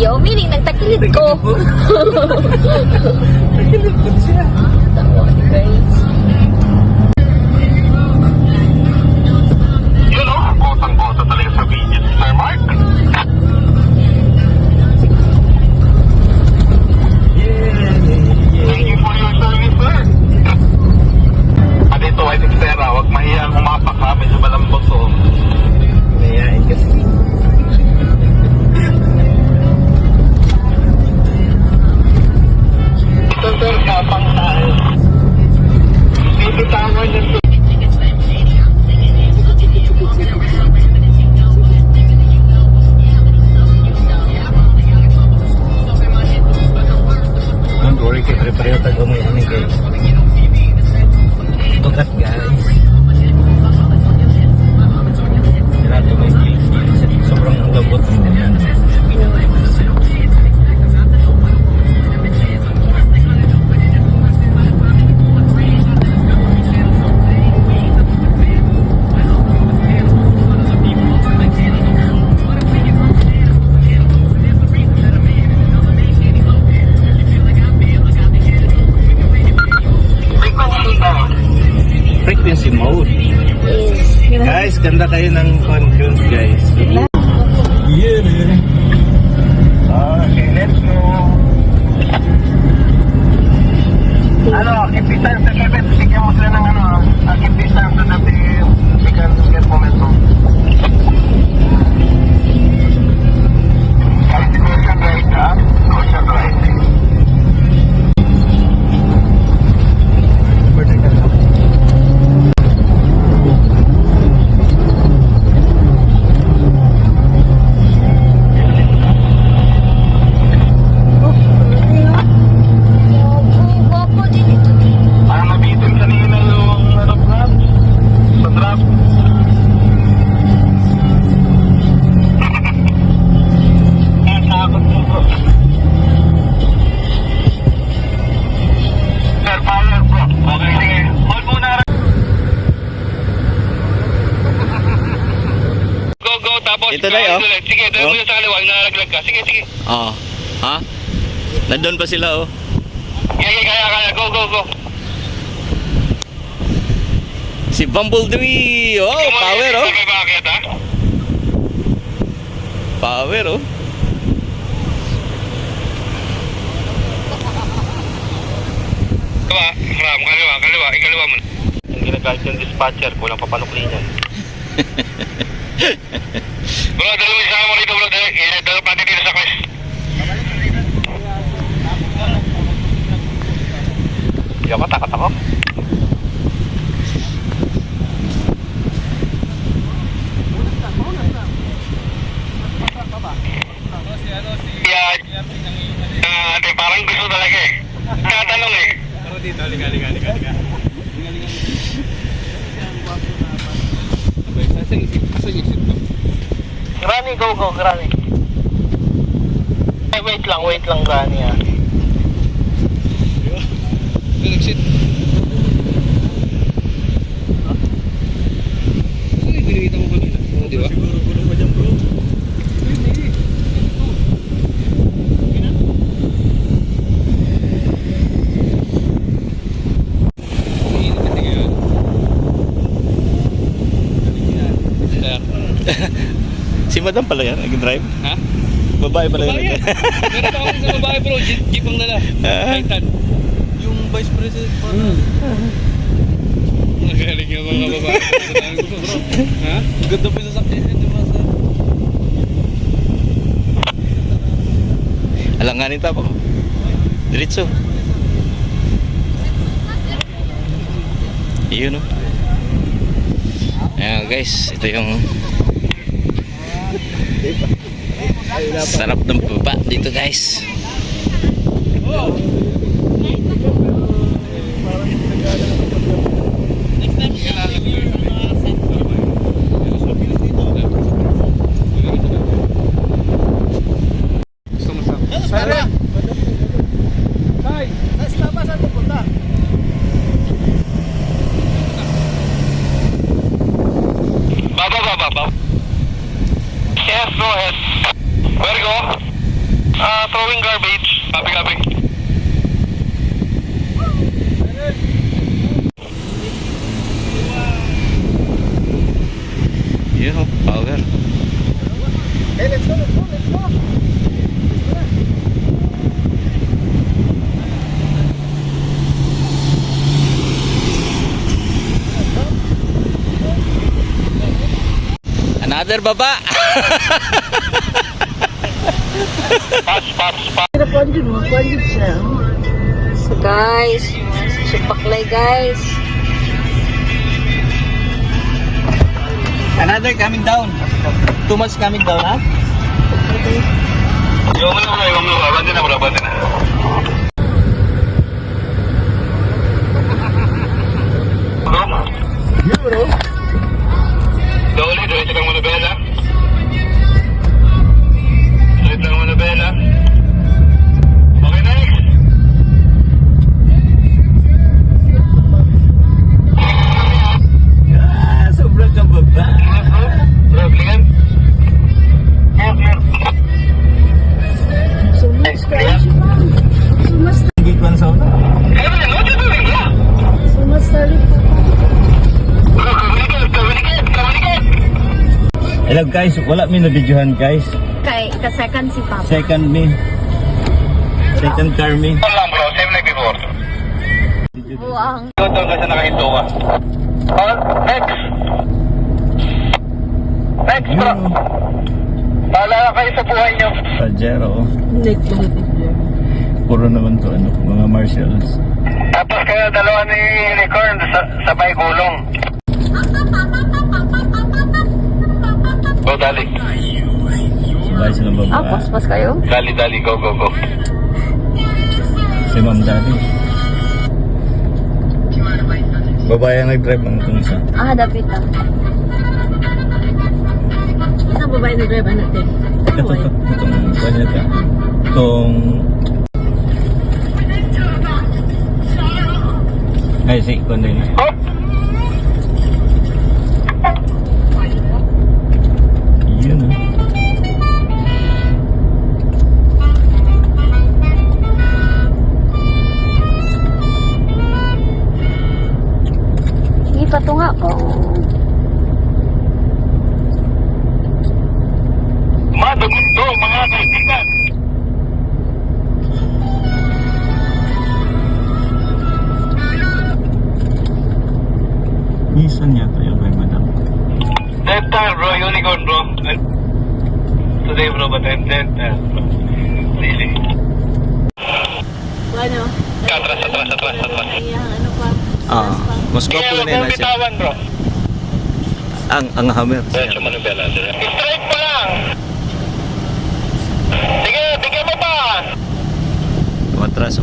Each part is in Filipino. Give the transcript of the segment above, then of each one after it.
video, meaning nagtakilid ko. Nagkilid ko siya. Tawa, guys. Yun o, botang-bota talaga sa video, Sir Mark. Thank you for your service, sir. At ito ay Xterra, huwag mahiyang umapak ha, medyo malambot to. Nayain kasi. Ito sir, kapang tayo. Bibitawan niya to. Don't worry, kay pareho tayo mo yan guys. Tugat guys. Sinato may skills. Sobrang lambot mo yan. Frequency mode. Guys, ganda kayo ng contunes guys. Yeah. Okay, let's go. Ano, keep distance sa Kevin. Bigyan mo sila ng ano, keep distance sa natin. Bigyan momentum. Kahit si Caution right ha? Caution right. Parang nabitin kanina yung ano drop. Sa drop. Takot mo bro. Sir, power bro. Okay, sige. Hold muna. Go, tapos. Ito na yun. Sige, dahil mo yun sa kaliwa. Nalaglag ka. Sige. Oh. Ha? Nandun pa sila oh. Kaya. Go. Si Bumblebee. Oh, power oh. Bakit ha? Power oh. Kaliwa mo. Yung ginagamit yung dispatcher, kulang papanukli niyan. Bro, dalawa isama mo rito bro, dalawa pati dito sa quest. Hindi ako, takot ako. Ate, parang gusto talaga eh. Tatanong eh. Pero dito, liga. Granny, go, Granny. Wait lang, Granny ha. Exit. Ginigita mo kanina. Di ba? Siguro gulong pa dyan bro. Si madam pala yan, nag-drive? Ha? Babae pala yan. Meron ako sa babae bro, jeep ang dala. Titan. Yung vice president pa Nagaling yung mga babae. Bro. Ha? Ganda pa yung sasakyan niya, di ba sir? Alanganin tapo. Diretso. Iyon o. Ayan guys, ito yung sarap ng baba dito guys. Baba. Yes, go ahead. Where go? Another baba. So guys, supaklay guys. Another coming down. Too much coming down, ha? Dole, diretso kang Manabela. Straight lang Manabela. Okay, next. Sobrang kababa. Bro, clear? Clear. Clear. Higit man sa una. Hello guys, wala mi na videohan guys. Kay ka-second si Papa. Second car me. Hold lang bro, same like before. Buwang. Doon ka sa nakahinto ka. Oh, next. Next bro. Bahala ka kayo sa buhay nyo. Pajero. Puro naman to ano, mga marshals. Tapos kayo dalawa ni Unicorn sabay gulong. Go, dali. Sabay silang Ah, baba. pas kayo? Dali, go. Si Ma'am Daddy. Babae ang nag-drive ang itong isa. Ah, dapit lang. Isang babae na driver natin. Itong kanya ka. Itong... Ay, si Ikon din. Hop! Yun ah. Sige, patunga ko. Madugot to, mga kaibigan. Nissan yata yung kay Madam. Dead tire bro, Unicorn bro. Today bro, but I'm dead tire bro. Really? Ano? Atras. Ano pa? Ah, mas gwapo na yun siya. bitawan bro. Ang hammer. Diretso Manubela. Straight pa lang. Sige, bigyan mo pa. Matras.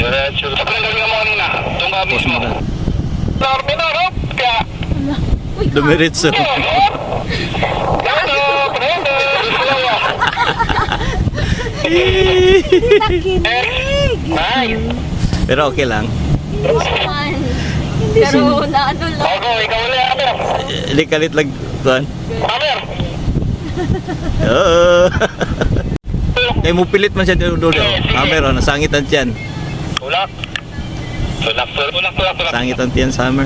Diretso. Sobrang gawin mo kanina. Doon ka Pause mismo. mo na. Terminal, hop. Kaya. Dumiritso. Nice. Pero okay lang. Man. Pero na ano lang. Bago, ikaw ulit, Amer. Hindi kalit lang. Kuhan. Amer. Oo. Kaya mo pilit man siya dulo. Hammer, nasangitan siyan. Tulak. Sangitan tiyan sa hammer.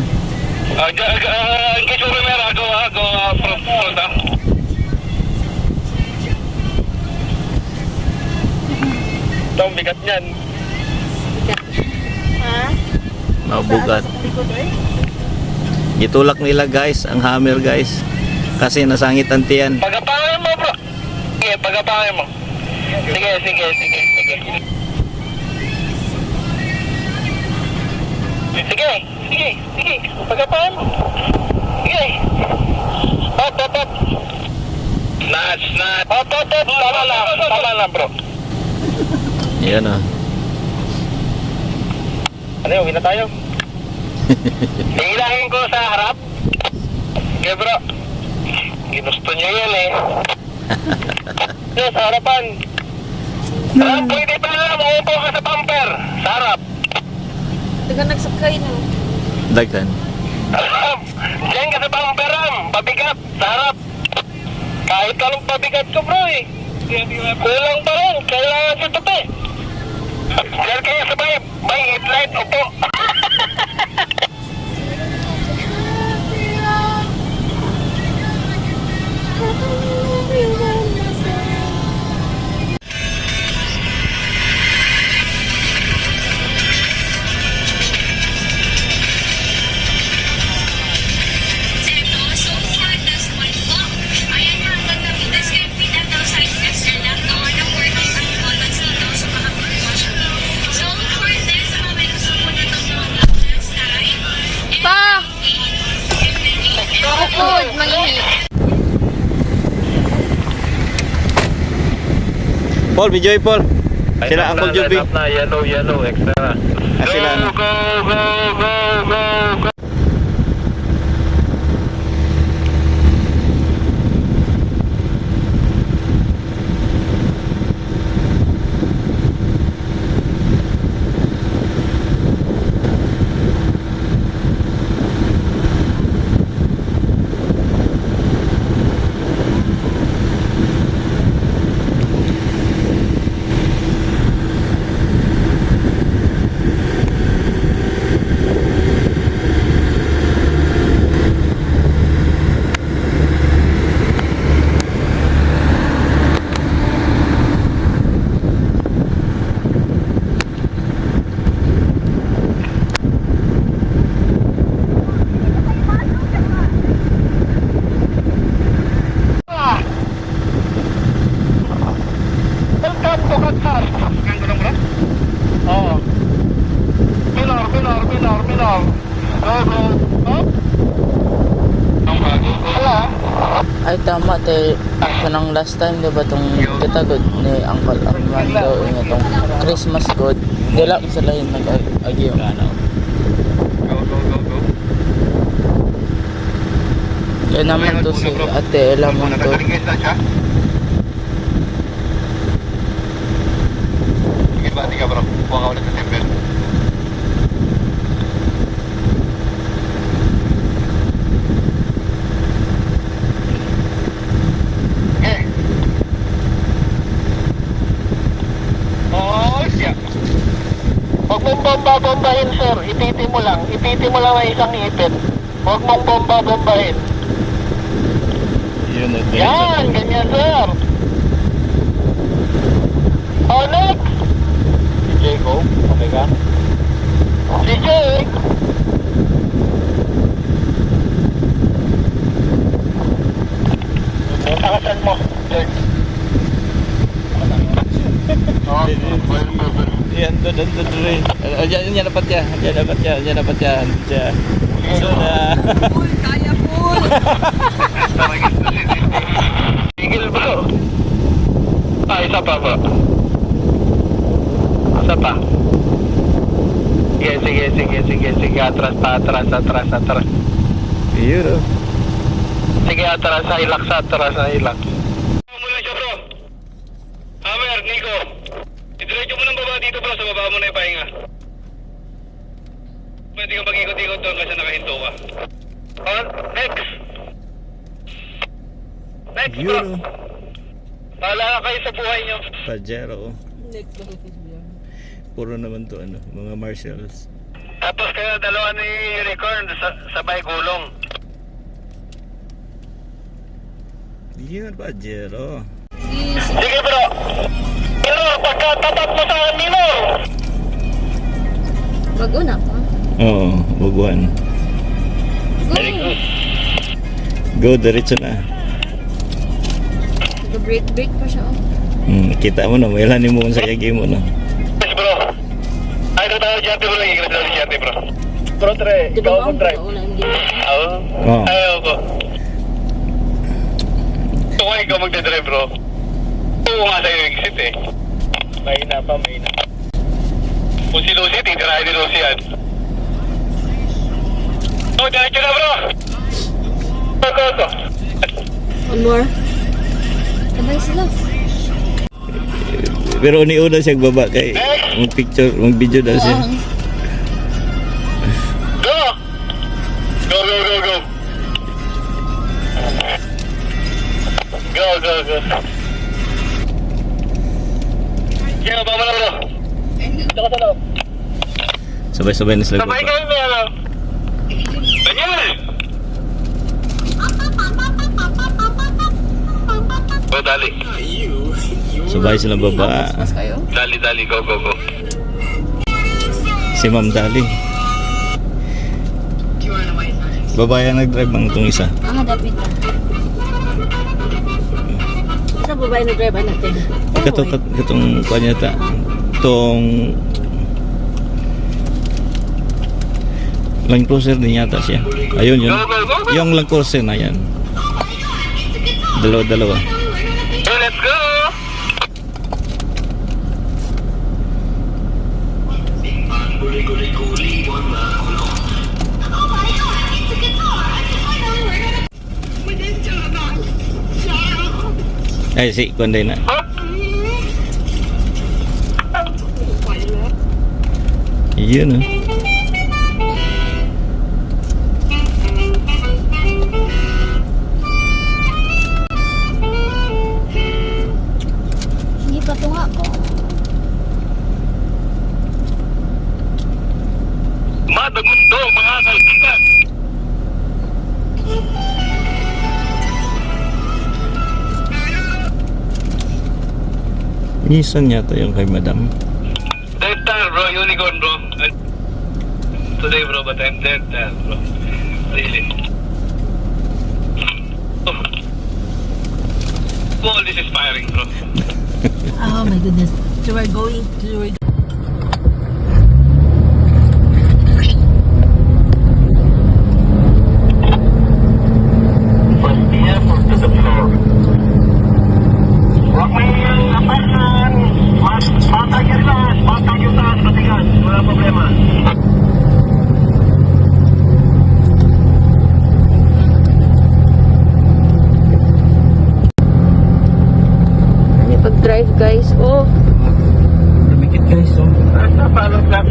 Gusto mo meron, go, from front, ah. Ito ang bigat niyan. Ha? Mabugat. Itulak nila guys, ang hammer guys. Kasi nasangitan tiyan. Pagapangin mo, bro. Sige, pagapangin mo. Sige. Sige. Pagapangin mo. Sige. Hop. Nice. Hop. Tama lang, bro. Yan ah. Ano yun, uwi na tayo. Hihilahin ko sa harap. Okay, bro. Ginusto niya yan eh. Yes, sa harapan. Pwede pa lang, uupo ka sa bumper. Sa harap. Taga nagsakay no. Daghan. Diyan ka sa bumper, pabigat. Sa harap. Kahit anong pabigat ko, bro eh. Kulang pa rin. Kailangan sa tupi. Diyan kayo sabay. May headlight, upo. Paul, may Joy Paul. Sila Uncle Juby. Na, yellow, extra na. Sila ano. Go. Welcome to Qatar. Oo. Pilar. Go. Ang bago. Wala. Ay tama te, ako nang last time diba tong kita good ni Uncle Armando nga tong Christmas good. Dila ko sila yung nag-agyo. Go. Kaya naman to si Ate Ella mo to. Nakatingin na siya. Sige ba, tiga bro. Huwag ka ulit sa temper. Okay. Oh, siya. Huwag mong bomba-bombahin, sir. Ititi mo lang ang isang ipin. Huwag mong bomba-bombahin. Yun na. Yan, ganyan, sir. Oh, next. Si Jacob, okay ka? Si Jake. Takasan mo, Jake. Yan, doon. Yan dapat yan. So na. Tigil, bro. Isa pa, bro. Isa pa. Sige. Atras. Yun o. Sige, atras. Hilak sa atras. Hilak. Muna siya, bro. Hammer, Nico. Idiretso mo ng baba dito, bro. Sa baba mo na yung pahinga. Pwede ka mag-ikot-ikot doon kasi nakahinto ka. On, next, bro. Yun o. Bahala ka kayo sa buhay nyo. Pajero. Puro naman to ano, mga marshals. Tapos kayo dalawa ni Unicorn sabay gulong. Yun, Pajero. Sige, bro. Pero pagkatapat mo sa kanino. Mag-una pa. Oo, buguan. Go, diretso na. Nag-break pa siya. Kita mo na, may lanin mo kung sa yagi mo na. Yes, bro. Ay, ito tayo dyan, bro. Ikot tayo dyan, bro. Bro, Tre, ikaw mag-drive. Oo. Oo. Ayaw ko. Kung ikaw magdadrive, bro. Oo nga sa'yo exit eh. Mahina pa. Kung si Lucy, titirahin ni Lucy yan. Oh, diretso na, bro. Go. One more. Sabay sila. Pero una siya baba kay mag-picture, mag-video daw siya. Go! Go. Kaya ba mo na, bro? Ito ka sa loob. Sabay-sabay na sila Sabay baba. kayo na, ano? Ganyan! Oh, dali. Sabay sila baba. Dali, go. Si Ma'am Dali. Babae ang nag-drive ang itong isa. Dapat na. Sa babae na driver natin. Katong kanya ta. Itong Land Cruiser din yata siya. Ayun yun. Yung Land Cruiser na yan. Dalawa. So, let's go! Ay, si Kunday na. Yun oh. Hindi pa tunga ko. Madagundo, mga kaibigan. Nissan yata yung kay Madam. Dead time, bro. Unicorn, bro. Today, bro, but I'm dead time, bro. Really. Oh, this is firing, bro. Oh my goodness. So we're going to... Huwag mo yung apartment. Patag yung taas. Patag yung taas. Matigas. Wala problema. Ano pag-drive guys? Oh, Lumikit guys oh. Palot lang.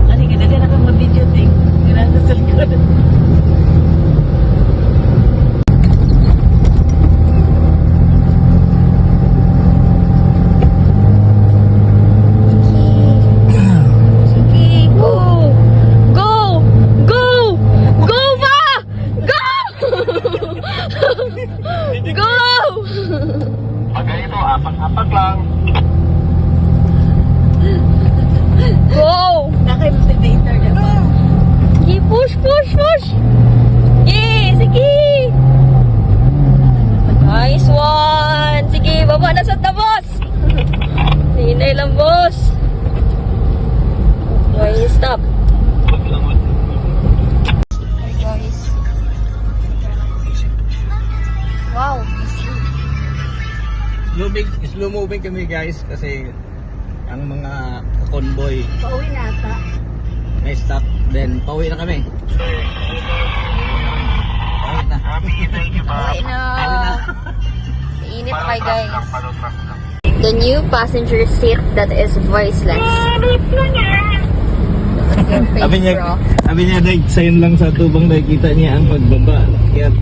Ano ka, dali na kang mag-video thing. Ginasa sa likod. sige. Go! Go! Go! Go ba? Go! Go! Pag ganito, apak-apak lang. Go! Naka-imitator na ba? Sige, push, push, push! Yay! Sige! Nice one! Sige, baba na sa tabos! Hinay lang, boss! Okay, stop. Hi, guys. Wow! Slow moving kami guys kasi ang mga convoy Pauwi na ata. may stop, then pauwi na kami. Pauwi na. Pauwi na. Init pa guys. The new passenger seat that is voiceless. Look at your face, bro. Sabi niya, like, sign lang sa tubang nakikita niya ang pagbaba. Kaya